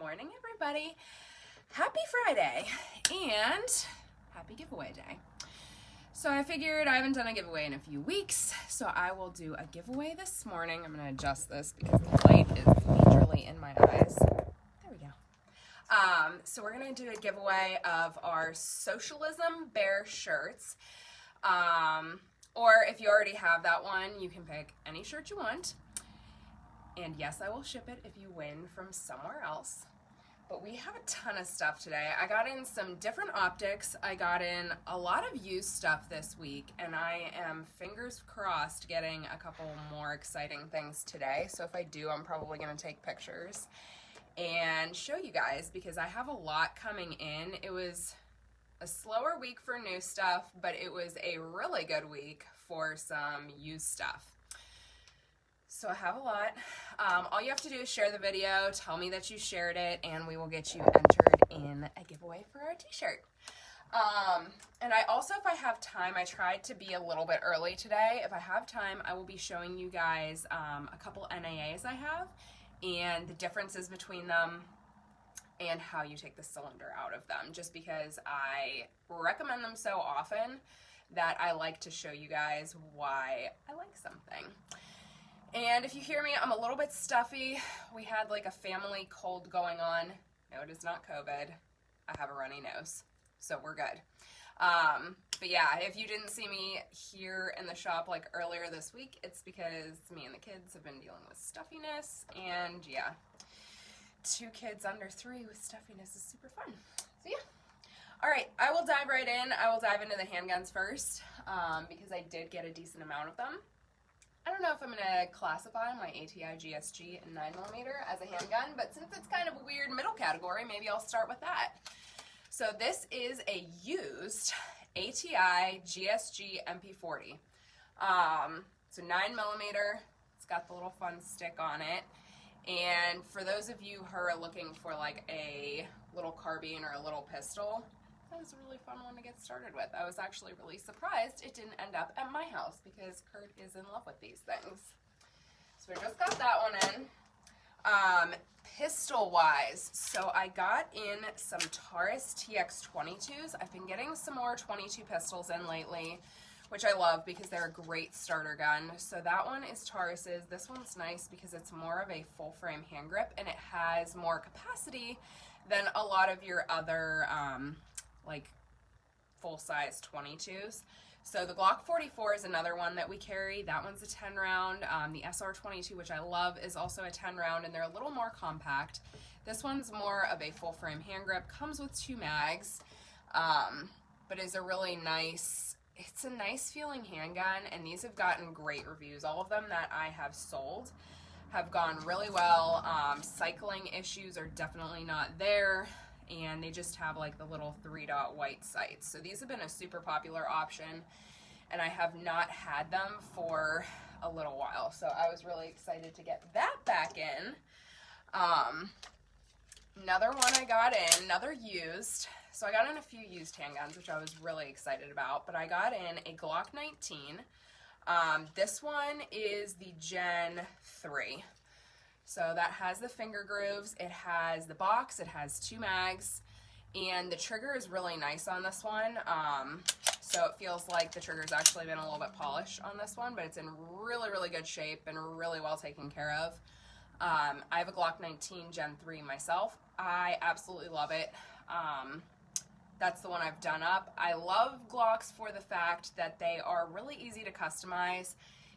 morning, everybody. Happy Friday and happy giveaway day. So I figured I haven't done a giveaway in a few weeks, so I will do a giveaway this morning. I'm going to adjust this because the light is majorly in my eyes. There we go. So we're going to do a giveaway of our Socialism Bear shirts. Or if you already have that one, you can pick any shirt you want. And yes, I will ship it if you win from somewhere else. But we have a ton of stuff today. I got in some different optics. I got in a lot of used stuff this week, and I am fingers crossed getting a couple more exciting things today. So if I do, I'm probably going to take pictures and show you guys because I have a lot coming in. It was a slower week for new stuff, but it was a really good week for some used stuff. So I have a lot. All you have to do is share the video, tell me that you shared it, and we will get you entered in a giveaway for our t-shirt. And I also, if I have time, I tried to be a little bit early today. If I have time, I will be showing you guys a couple NAAs I have and the differences between them and how you take the cylinder out of them, just because I recommend them so often that I like to show you guys why I like something. And if you hear me, I'm a little bit stuffy. We had like a family cold going on. No, it is not COVID. I have a runny nose, so we're good. But yeah, if you didn't see me here in the shop like earlier this week, it's because me and the kids have been dealing with stuffiness, and yeah, 2 kids under 3 with stuffiness is super fun. So yeah. All right, I will dive right in. I will dive into the handguns first because I did get a decent amount of them. I don't know if I'm going to classify my ATI GSG 9mm as a handgun, but since it's kind of a weird middle category, maybe I'll start with that. So this is a used ATI GSG Mp40. So 9mm, it's got the little fun stick on it. And for those of you who are looking for like a little carbine or a little pistol, that was a really fun one to get started with. I was actually really surprised it didn't end up at my house because Kurt is in love with these things. So we just got that one in. Pistol wise, so I got in some Taurus TX22s. I've been getting some more 22 pistols in lately, which I love because they're a great starter gun. So that one is Taurus's. This one's nice because it's more of a full frame hand grip and it has more capacity than a lot of your other like full-size 22s. So the Glock 44 is another one that we carry. That one's a 10 round. The SR22, which I love, is also a 10 round, and they're a little more compact. This one's more of a full frame hand grip, comes with 2 mags, but is a really nice, it's a nice feeling handgun, and these have gotten great reviews. All of them that I have sold have gone really well. Cycling issues are definitely not there. And they just have like the little 3-dot white sights. So these have been a super popular option, and I have not had them for a little while. So I was really excited to get that back in. Another one I got in, another used. So I got in a few used handguns, which I was really excited about, but I got in a Glock 19. This one is the Gen 3. So that has the finger grooves, it has the box, it has 2 mags, and the trigger is really nice on this one. So it feels like the trigger's actually been a little bit polished on this one, but it's in really, really good shape and really well taken care of. I have a Glock 19 Gen 3 myself. I absolutely love it. That's the one I've done up. I love Glocks for the fact that they are really easy to customize.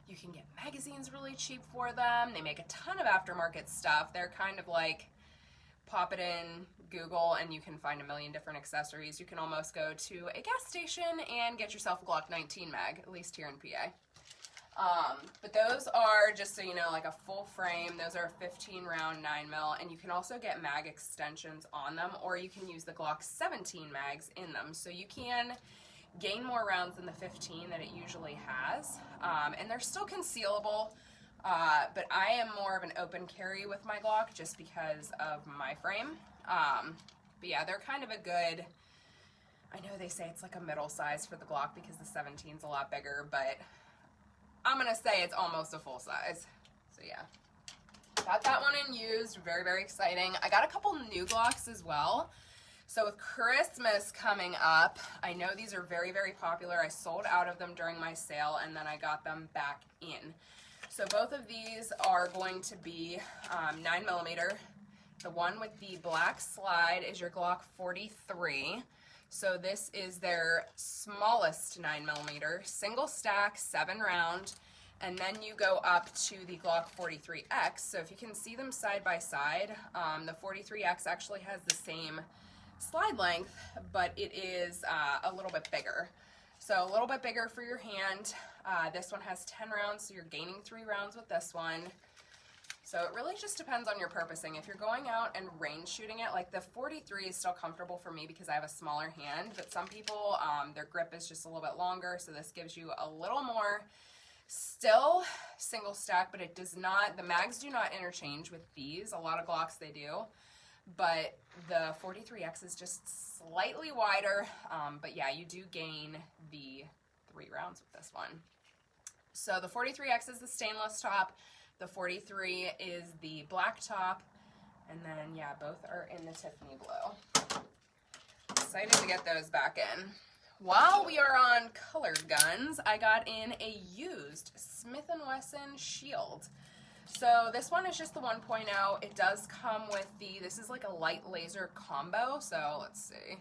You can get magazines really cheap for them. They make a ton of aftermarket stuff. They're kind of like, pop it in Google and you can find a million different accessories. You can almost go to a gas station and get yourself a Glock 19 mag, at least here in PA. But those are, just so you know, like a full frame. Those are 15 round 9mm, and you can also get mag extensions on them, or you can use the Glock 17 mags in them. So you can gain more rounds than the 15 that it usually has, and they're still concealable, but I am more of an open carry with my Glock just because of my frame. But yeah, they're kind of a good, I know they say it's like a middle size for the Glock because the 17's a lot bigger, but I'm gonna say it's almost a full size. So yeah. Got that one in used, very, very exciting. I got a couple new Glocks as well. So with Christmas coming up, I know these are very, very popular. I sold out of them during my sale, and then I got them back in. So both of these are going to be 9mm. The one with the black slide is your Glock 43. So this is their smallest 9mm, single stack, 7 round. And then you go up to the Glock 43X. So if you can see them side by side, the 43X actually has the same slide length, but it is a little bit bigger. So a little bit bigger for your hand. This one has 10 rounds, so you're gaining 3 rounds with this one. So it really just depends on your purposing. If you're going out and range shooting it, like the 43 is still comfortable for me because I have a smaller hand, but some people, their grip is just a little bit longer, so this gives you a little more. Still single stack, but it does not, the mags do not interchange with these. A lot of Glocks they do, but the 43X is just slightly wider, but yeah, you do gain the 3 rounds with this one. So the 43X is the stainless top, the 43 is the black top, and then yeah, both are in the Tiffany blue. Excited to get those back in. While we are on colored guns, I got in a used Smith & Wesson Shield. So this one is just the 1.0. It does come with this is like a light laser combo. So let's see.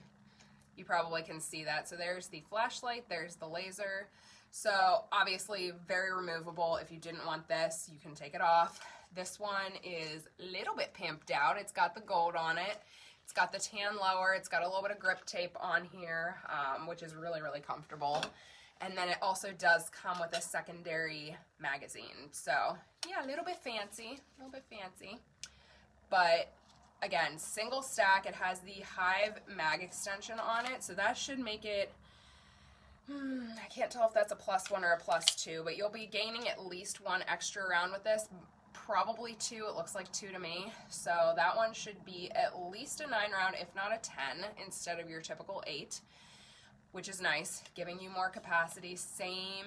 You probably can see that. So there's the flashlight, there's the laser. So obviously very removable. If you didn't want this, you can take it off. This one is a little bit pimped out. It's got the gold on it. It's got the tan lower, it's got a little bit of grip tape on here, which is really, really comfortable. And then it also does come with a secondary magazine. So yeah, a little bit fancy, But again, single stack, it has the Hive mag extension on it, so that should make it, I can't tell if that's a +1 or a +2, but you'll be gaining at least 1 extra round with this. Probably 2, it looks like 2 to me. So that one should be at least a 9 round, if not a 10, instead of your typical 8, which is nice, giving you more capacity. Same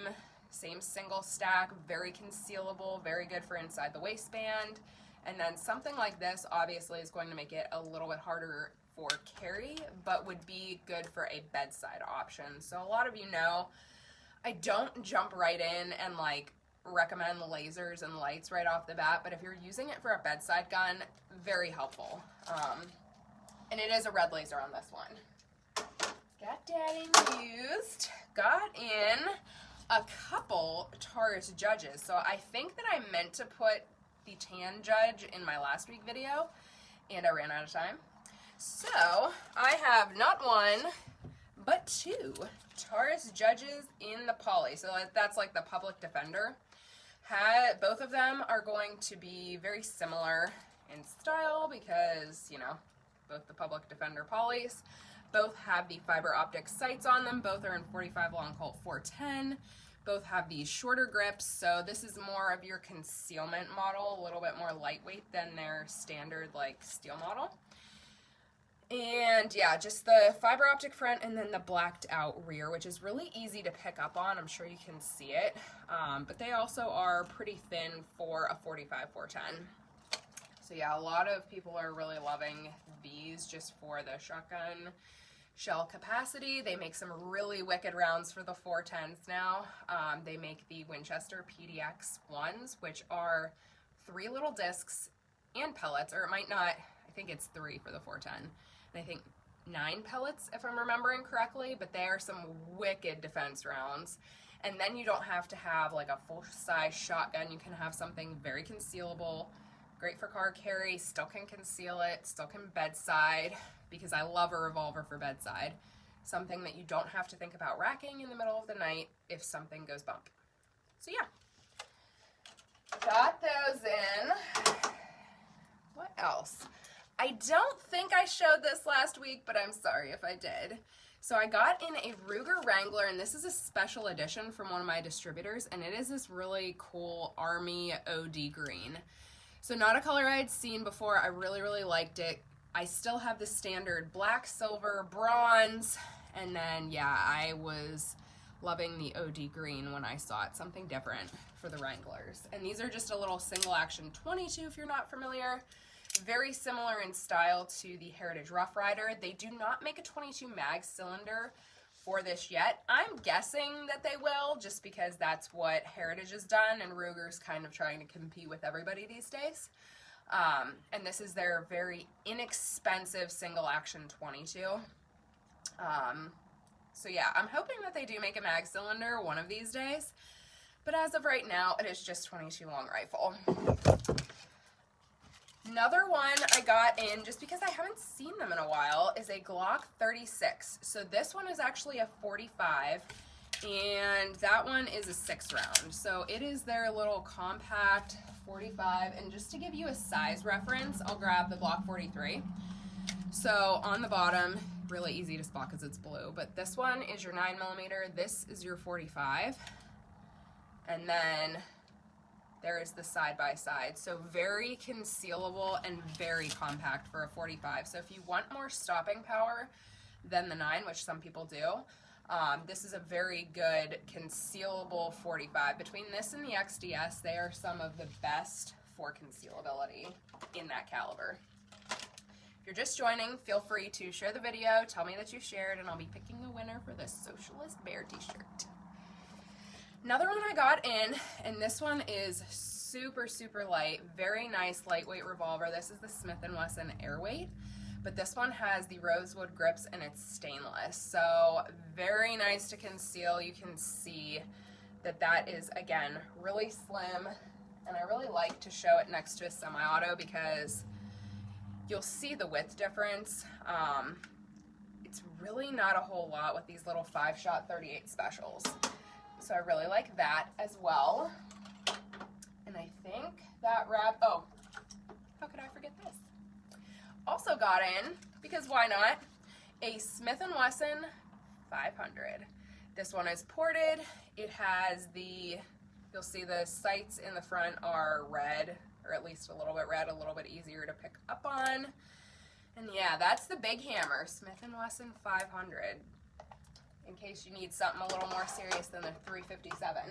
single stack, very concealable, very good for inside the waistband. And then something like this obviously is going to make it a little bit harder for carry, but would be good for a bedside option. So a lot of you know, I don't jump right in and like recommend lasers and lights right off the bat, but if you're using it for a bedside gun, very helpful. And it is a red laser on this one. Got that in used. Got in a couple Taurus Judges. So I think that I meant to put the tan Judge in my last week video, and I ran out of time. So I have not 1, but 2 Taurus Judges in the poly. So that's like the public defender. Both of them are going to be very similar in style because, you know, both the public defender polys. Both have the fiber optic sights on them. Both are in 45 long Colt 410. Both have these shorter grips. So this is more of your concealment model, a little bit more lightweight than their standard like steel model. And yeah, just the fiber optic front and then the blacked out rear, which is really easy to pick up on. I'm sure you can see it. But they also are pretty thin for a 45 410. So yeah, a lot of people are really loving these just for the shotgun shell capacity. They make some really wicked rounds for the 410s now. They make the Winchester PDX ones, which are 3 little discs and pellets, or it might not, I think it's 3 for the 410. And I think 9 pellets, if I'm remembering correctly, but they are some wicked defense rounds. And then you don't have to have like a full-size shotgun. You can have something very concealable, great for car carry, still can conceal it, still can bedside, because I love a revolver for bedside. Something that you don't have to think about racking in the middle of the night if something goes bump. So yeah, got those in. What else? I don't think I showed this last week, but I'm sorry if I did. So I got in a Ruger Wrangler, and this is a special edition from one of my distributors, and it is this really cool Army OD green. So not a color I had seen before. I really, really liked it. I still have the standard black, silver, bronze, and then yeah, I was loving the OD green when I saw it, something different for the Wranglers. And these are just a little single action 22 if you're not familiar. Very similar in style to the Heritage Rough Rider. They do not make a 22 mag cylinder for this yet. I'm guessing that they will, just because that's what Heritage has done, and Ruger's kind of trying to compete with everybody these days. And this is their very inexpensive single action 22. So yeah, I'm hoping that they do make a mag cylinder one of these days, but as of right now, it is just 22 long rifle. Another one I got in, just because I haven't seen them in a while, is a Glock 36. So this one is actually a 45, and that one is a 6-round. So it is their little compact 45, and just to give you a size reference, I'll grab the Glock 43. So on the bottom, really easy to spot because it's blue, but this one is your 9mm, this is your 45, and then there is the side-by-side. So very concealable and very compact for a 45. So if you want more stopping power than the 9, which some people do, this is a very good concealable 45. Between this and the XDS, they are some of the best for concealability in that caliber. If you're just joining, feel free to share the video, tell me that you shared, and I'll be picking a winner for this Socialist Bear t-shirt. Another one I got in, and this one is super, super light, very nice lightweight revolver. This is the Smith & Wesson Airweight, but this one has the rosewood grips and it's stainless. So very nice to conceal. You can see that that is, again, really slim, and I really like to show it next to a semi-auto because you'll see the width difference. It's really not a whole lot with these little 5-shot 38 specials. So I really like that as well. And I think that oh, how could I forget this? Also got in, because why not, a Smith & Wesson 500. This one is ported. It has the, you'll see the sights in the front are red, or at least a little bit red, a little bit easier to pick up on. And yeah, that's the big hammer, Smith & Wesson 500, in case you need something a little more serious than the 357.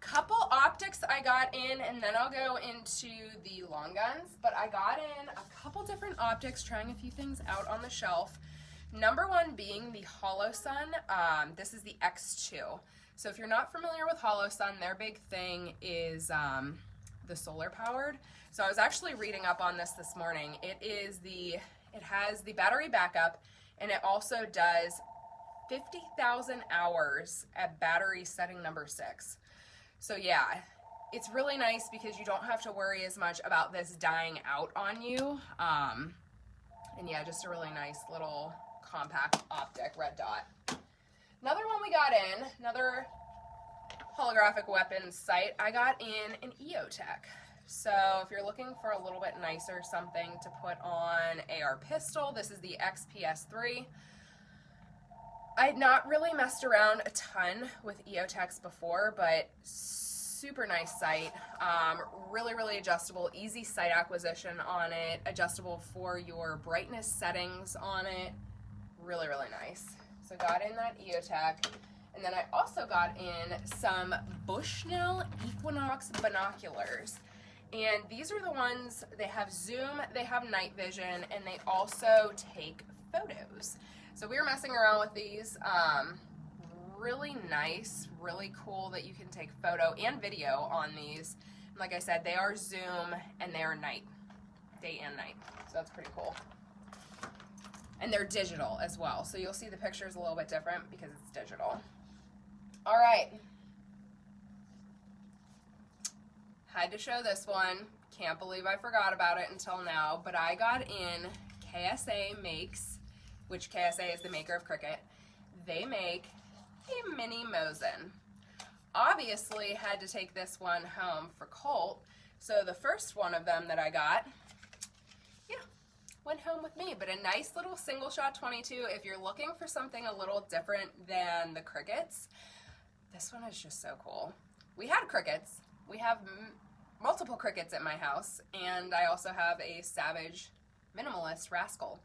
Couple optics I got in, and then I'll go into the long guns, but I got in a couple different optics, trying a few things out on the shelf. Number one being the Holosun. This is the X2. So if you're not familiar with Holosun, their big thing is the solar powered. So I was actually reading up on this morning. It has the battery backup, and it also does 50,000 hours at battery setting number 6. So yeah, it's really nice because you don't have to worry as much about this dying out on you. And yeah, just a really nice little compact optic, red dot. Another one we got in, another holographic weapons sight, I got in an Eotech. So if you're looking for a little bit nicer something to put on AR pistol, this is the XPS3. I had not really messed around a ton with Eotechs before, but super nice sight. Really, really adjustable, easy sight acquisition on it, adjustable for your brightness settings on it. Really, really nice. So got in that Eotech, and then I also got in some Bushnell Equinox binoculars. And these are the ones, they have zoom, they have night vision, and they also take photos. So we were messing around with these. Really nice, really cool that you can take photo and video on these. And like I said, they are zoom and they are night, day and night. So that's pretty cool. And they're digital as well. So you'll see the pictures a little bit different because it's digital. All right. Had to show this one. Can't believe I forgot about it until now, but I got in KSA makes, which KSA is the maker of Cricket. They make a mini Mosin. Obviously had to take this one home for Colt. So the first one of them that I got, yeah, went home with me. But a nice little single shot 22. If you're looking for something a little different than the Crickets, this one is just so cool. We had Crickets. We have multiple Crickets at my house, and I also have a Savage Minimalist Rascal.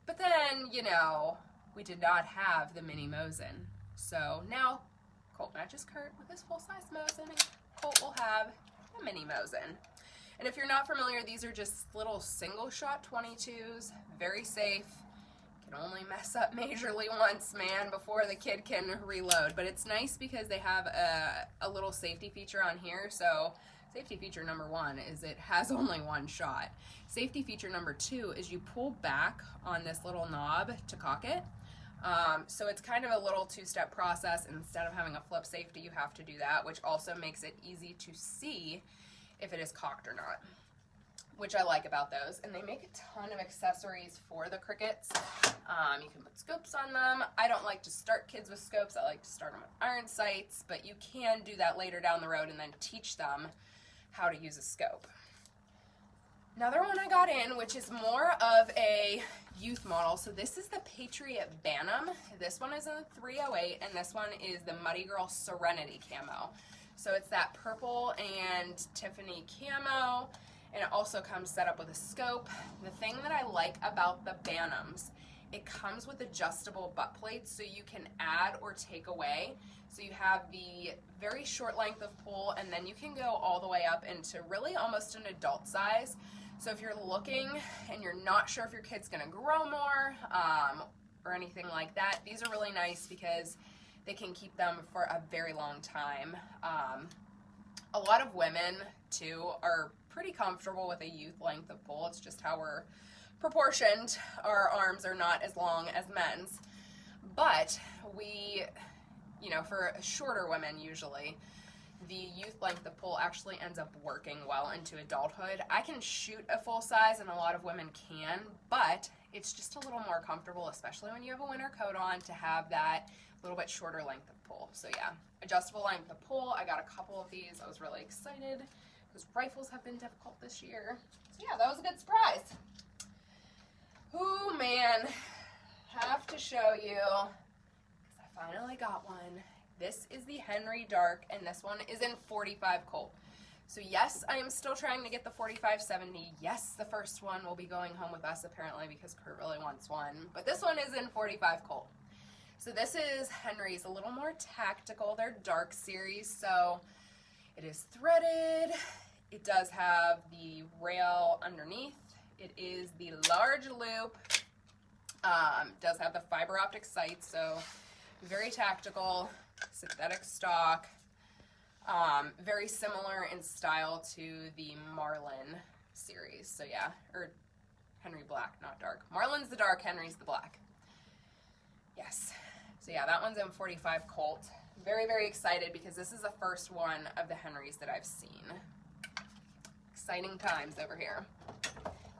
But then, you know, we did not have the mini Mosin. So now Colt matches Kurt with his full-size Mosin, and Colt will have a mini Mosin. And if you're not familiar, these are just little single-shot 22s, very safe. Can only mess up majorly once, man, before the kid can reload. But it's nice because they have a little safety feature on here. So safety feature number 1 is it has only one shot. Safety feature number 2 is you pull back on this little knob to cock it. So it's kind of a little two-step process. Instead of having a flip safety, you have to do that, which also makes it easy to see if it is cocked or not, which I like about those. And they make a ton of accessories for the crickets. You can put scopes on them. I don't like to start kids with scopes. I like to start them with iron sights, but you can do that later down the road and then teach them how to use a scope. Another one I got in, which is more of a youth model. So this is the Patriot Bantam. This one is a 308, and this one is the Muddy Girl Serenity camo. So it's that purple and Tiffany camo, and it also comes set up with a scope. The thing that I like about the Bantams, it comes with adjustable butt plates, so you can add or take away. So you have the very short length of pull, and then you can go all the way up into really almost an adult size. So if you're looking and you're not sure if your kid's gonna grow more or anything like that, these are really nice because they can keep them for a very long time. A lot of women, too, are pretty comfortable with a youth length of pull. It's just how we're proportioned. Our arms are not as long as men's. But we, you know, for shorter women usually, the youth length of pull actually ends up working well into adulthood. I can shoot a full size, and a lot of women can, but it's just a little more comfortable, especially when you have a winter coat on, to have that little bit shorter length of pull. So yeah, adjustable length of pull. I got a couple of these. I was really excited because rifles have been difficult this year. So yeah, that was a good surprise. Oh man, have to show you, because I finally got one. This is the Henry Dark, and this one is in 45 Colt. So yes, I am still trying to get the 45-70. Yes, the first one will be going home with us apparently because Kurt really wants one. But this one is in 45 Colt. So this is Henry's, a little more tactical. They're dark series, so it is threaded. It does have the rail underneath. It is the large loop. Does have the fiber optic sights, so very tactical, synthetic stock. Very similar in style to the Marlin series. So yeah, or Henry Black, not dark. Marlin's the dark, Henry's the black. Yes. So yeah, that one's in 45 Colt. Very, very excited because this is the first one of the Henrys that I've seen. Exciting times over here.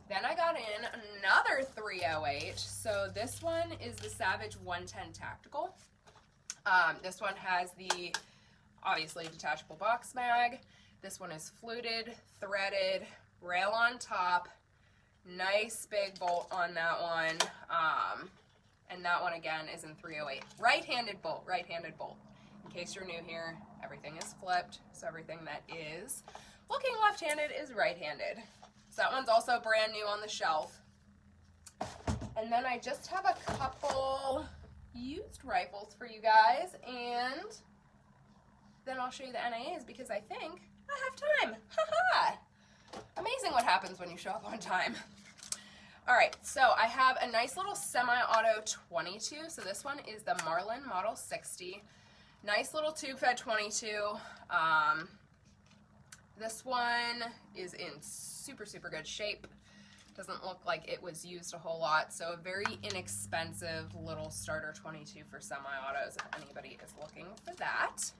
Then I got in another 308. So this one is the Savage 110 Tactical. This one has the, obviously, detachable box mag. This one is fluted, threaded, rail on top. Nice big bolt on that one. And that one, again, is in 308. Right-handed bolt, right-handed bolt. In case you're new here, everything is flipped. So everything that is looking left-handed is right-handed. So that one's also brand new on the shelf. And then I just have a couple used rifles for you guys, and then I'll show you the NAAs because I think I have time. Haha! Amazing what happens when you show up on time. All right, so I have a nice little semi-auto 22. So this one is the Marlin Model 60. Nice little tube-fed 22. This one is in super, super good shape. Doesn't look like it was used a whole lot, so a very inexpensive little starter 22 for semi-autos if anybody is looking for that.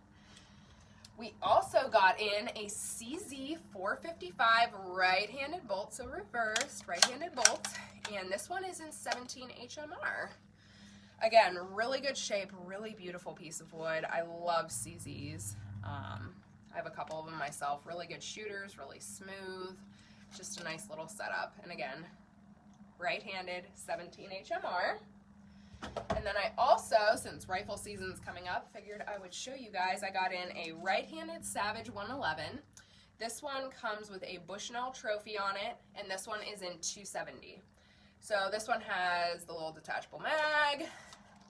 We also got in a CZ 455 right-handed bolt, so reversed right-handed bolt, and this one is in 17 HMR. Again, really good shape, really beautiful piece of wood. I love CZs. I have a couple of them myself. Really good shooters, really smooth. Just a nice little setup. And again, right-handed 17 HMR. And then I also, since rifle season's coming up, figured I would show you guys. I got in a right-handed Savage 111. This one comes with a Bushnell trophy on it, and this one is in 270. So this one has the little detachable mag,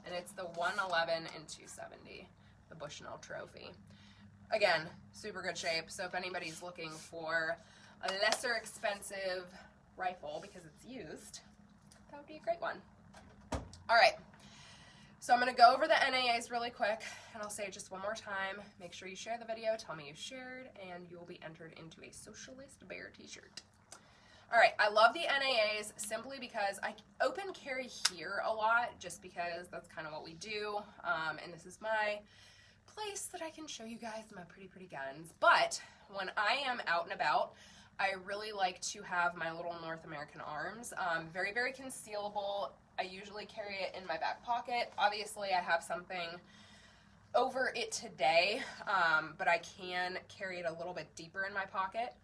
and it's the 111 and 270, the Bushnell Trophy. Again, super good shape, so if anybody's looking for a lesser expensive rifle because it's used, that would be a great one. All right, so I'm going to go over the NAAs really quick, and I'll say it just one more time. Make sure you share the video, tell me you shared, and you will be entered into a Socialist Bear t-shirt. All right, I love the NAAs simply because I open carry here a lot, just because that's kind of what we do, and this is my place that I can show you guys my pretty guns. But when I am out and about, I really like to have my little North American arms. Very concealable. I usually carry it in my back pocket. Obviously, I have something over it today, but I can carry it a little bit deeper in my pocket.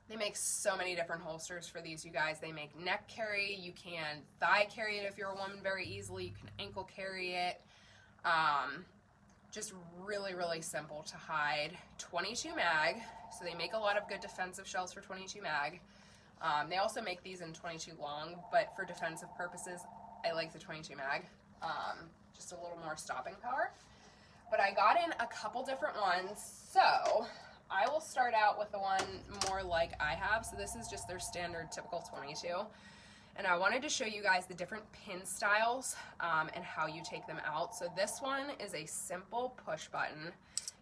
They make so many different holsters for these, you guys. They make neck carry. You can thigh carry it if you're a woman very easily. You can ankle carry it. Just really simple to hide. 22 mag, so they make a lot of good defensive shells for 22 mag. They also make these in 22 long, but for defensive purposes, I like the 22 mag. Just a little more stopping power. But I got in a couple different ones, so I will start out with the one more like I have. So this is just their standard typical 22. And I wanted to show you guys the different pin styles and how you take them out. So this one is a simple push button,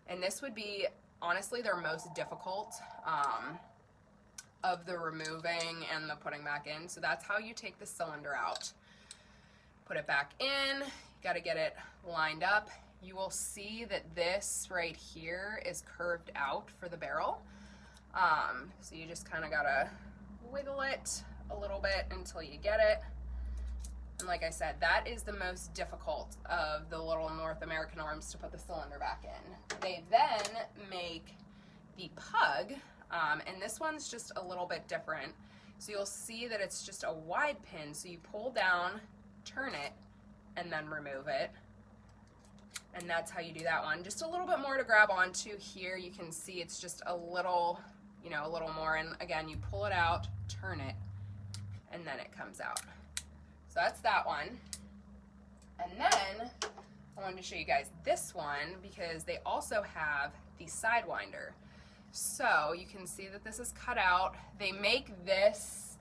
and this would be honestly their most difficult of the removing and the putting back in. So that's how you take the cylinder out. Put it back in, you gotta get it lined up. You will see that this right here is curved out for the barrel. So you just kind of gotta wiggle it a little bit until you get it. And like I said, that is the most difficult of the little North American arms to put the cylinder back in. They then make the pug, and this one's just a little bit different. So you'll see that it's just a wide pin, so you pull down, turn it, and then remove it. And that's how you do that one. Just a little bit more to grab onto here. You can see it's just a little, you know, a little more. And again, you pull it out, turn it, and then it comes out. So that's that one. And then I wanted to show you guys this one because they also have the Sidewinder. So you can see that this is cut out. They make this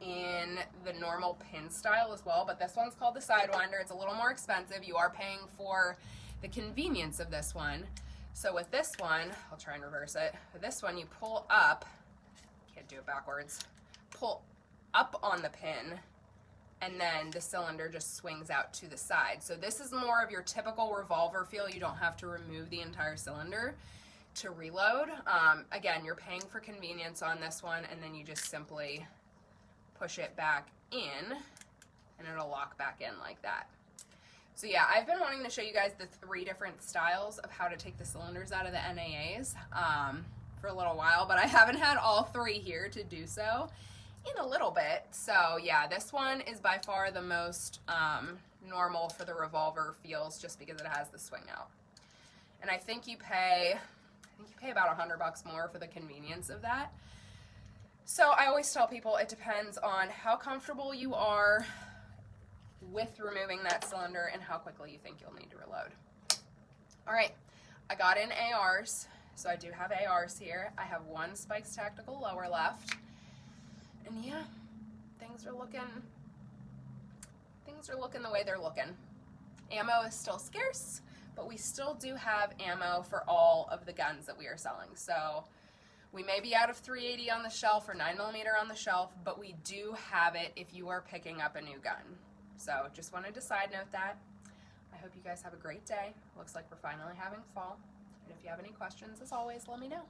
in the normal pin style as well, but this one's called the Sidewinder. It's a little more expensive. You are paying for the convenience of this one. So with this one, I'll try and reverse it. With this one, you pull up, can't do it backwards, pull up on the pin, and then the cylinder just swings out to the side. So this is more of your typical revolver feel. You don't have to remove the entire cylinder to reload. Again, you're paying for convenience on this one, and then you just simply push it back in, and it'll lock back in like that. So yeah, I've been wanting to show you guys the 3 different styles of how to take the cylinders out of the NAAs for a little while, but I haven't had all 3 here to do so in a little bit. So yeah, this one is by far the most normal for the revolver feels, just because it has the swing out. And I think you pay about $100 more for the convenience of that. So I always tell people it depends on how comfortable you are with removing that cylinder and how quickly you think you'll need to reload. All right, I got in ARs, so I do have ARs here. I have 1 Spikes Tactical lower left, and yeah, things are looking the way they're looking. Ammo is still scarce, but we still do have ammo for all of the guns that we are selling. So we may be out of 380 on the shelf or 9mm on the shelf, but we do have it if you are picking up a new gun. So just wanted to side note that. I hope you guys have a great day. Looks like we're finally having fall. And if you have any questions, as always, let me know.